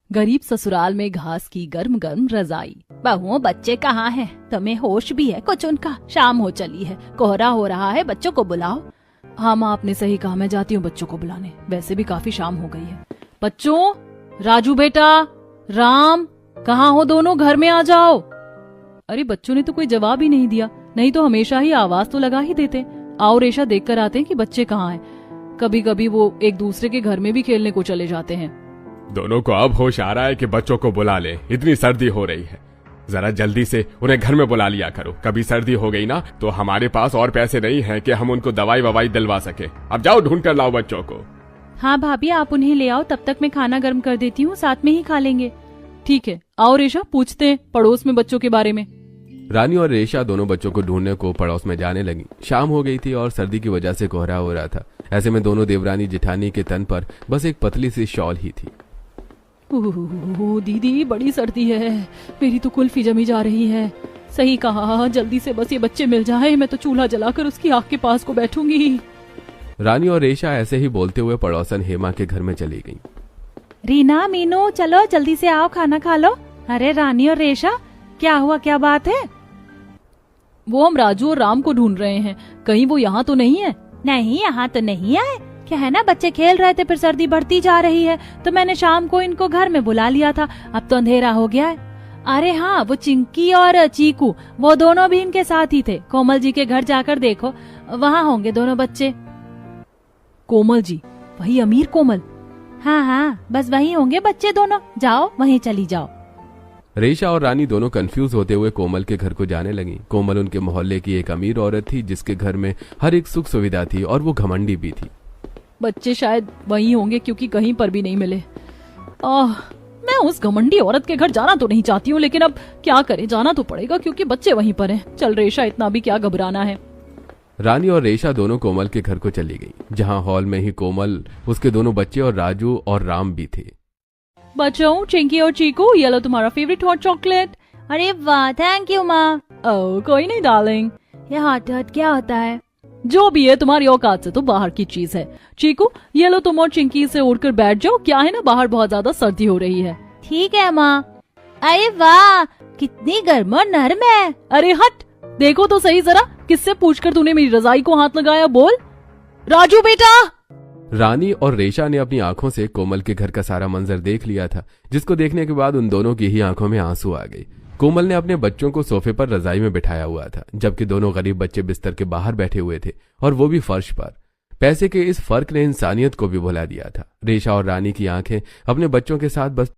गरीब ससुराल में घास की गर्म गर्म रजाई। बहुओं बच्चे कहाँ हैं? तुम्हें होश भी है कुछ उनका? शाम हो चली है, कोहरा हो रहा है, बच्चों को बुलाओ। हाँ माँ, आपने सही कहा, मैं जाती हूँ बच्चों को बुलाने। वैसे भी काफी शाम हो गई है। बच्चों, राजू बेटा, राम, कहाँ हो दोनों? घर में आ जाओ। अरे बच्चों ने तो कोई जवाब ही नहीं दिया, नहीं तो हमेशा ही आवाज तो लगा ही देते। आओ रेशा, देख कर आते हैं कि बच्चे कहाँ हैं। कभी कभी वो एक दूसरे के घर में भी खेलने को चले जाते हैं। दोनों को अब होश आ रहा है कि बच्चों को बुला ले, इतनी सर्दी हो रही है। जरा जल्दी से उन्हें घर में बुला लिया करो। कभी सर्दी हो गई ना तो हमारे पास और पैसे नहीं हैं कि हम उनको दवाई ववाई दिलवा सके। अब जाओ ढूंढ कर लाओ बच्चों को। हाँ भाभी, आप उन्हें ले आओ, तब तक मैं खाना गर्म कर देती हूँ, साथ में ही खा लेंगे। ठीक है, आओ रेशा, पूछते हैं पड़ोस में बच्चों के बारे में। रानी और रेशा दोनों बच्चों को ढूंढने को पड़ोस में जाने लगी। शाम हो गई थी और सर्दी की वजह से कोहरा हो रहा था। ऐसे में दोनों देवरानी जेठानी के तन पर बस एक पतली सी शॉल ही थी। दीदी, बड़ी सर्दी है, मेरी तो कुल्फी जमी जा रही है। सही कहा, जल्दी से बस ये बच्चे मिल जाए, मैं तो चूल्हा जलाकर उसकी आग के पास को बैठूंगी। रानी और रेशा ऐसे ही बोलते हुए पड़ोसन हेमा के घर में चली गईं। रीना, मीनू, चलो जल्दी से आओ, खाना खा लो। अरे रानी और रेशा, क्या हुआ, क्या बात है? वो हम राजू और राम को ढूंढ रहे हैं, कहीं वो यहाँ तो नहीं है? नहीं, यहाँ तो नहीं आए। क्या है ना, बच्चे खेल रहे थे, फिर सर्दी बढ़ती जा रही है तो मैंने शाम को इनको घर में बुला लिया था। अब तो अंधेरा हो गया है। अरे हाँ, वो चिंकी और चीकू, वो दोनों भी इनके साथ ही थे। कोमल जी के घर जाकर देखो, वहाँ होंगे दोनों बच्चे। कोमल जी? वही अमीर कोमल? हाँ हाँ, बस वही होंगे बच्चे दोनों। जाओ वहीं चली जाओ। रेशा और रानी दोनों कंफ्यूज होते हुए कोमल के घर को जाने लगी। कोमल उनके मोहल्ले की एक अमीर औरत थी जिसके घर में हर एक सुख सुविधा थी और वो घमंडी भी थी। बच्चे शायद वहीं होंगे क्योंकि कहीं पर भी नहीं मिले। मैं उस घमंडी औरत के घर जाना तो नहीं चाहती हूँ, लेकिन अब क्या करें, जाना तो पड़ेगा क्योंकि बच्चे वहीं पर हैं। चल रेशा, इतना भी क्या घबराना है। रानी और रेशा दोनों कोमल के घर को चली गई, जहाँ हॉल में ही कोमल, उसके दोनों बच्चे और राजू और राम भी थे। बच्चों, चिंकी और चीकू, ये लो तुम्हारा फेवरेट हॉट चॉकलेट। अरे वाह, थैंक यू माँ। ओह कोई नहीं डार्लिंग। ये हॉट हॉट क्या होता है? जो भी है, तुम्हारी औकात से तो बाहर की चीज है। चीकू, ये लो तुम और चिंकी से उड़कर बैठ जाओ, क्या है ना, बाहर बहुत ज्यादा सर्दी हो रही है। ठीक है माँ। अरे वाह, कितनी गर्म और नरम है। अरे हट, देखो तो सही जरा, किससे पूछकर तूने मेरी रजाई को हाथ लगाया? बोल। राजू बेटा। रानी और रेशा ने अपनी आंखों से कोमल के घर का सारा मंजर देख लिया था, जिसको देखने के बाद उन दोनों की ही आंखों में आंसू आ गए। कोमल ने अपने बच्चों को सोफे पर रजाई में बिठाया हुआ था, जबकि दोनों गरीब बच्चे बिस्तर के बाहर बैठे हुए थे, और वो भी फर्श पर। पैसे के इस फर्क ने इंसानियत को भी भुला दिया था। रेशा और रानी की आंखें अपने बच्चों के साथ बस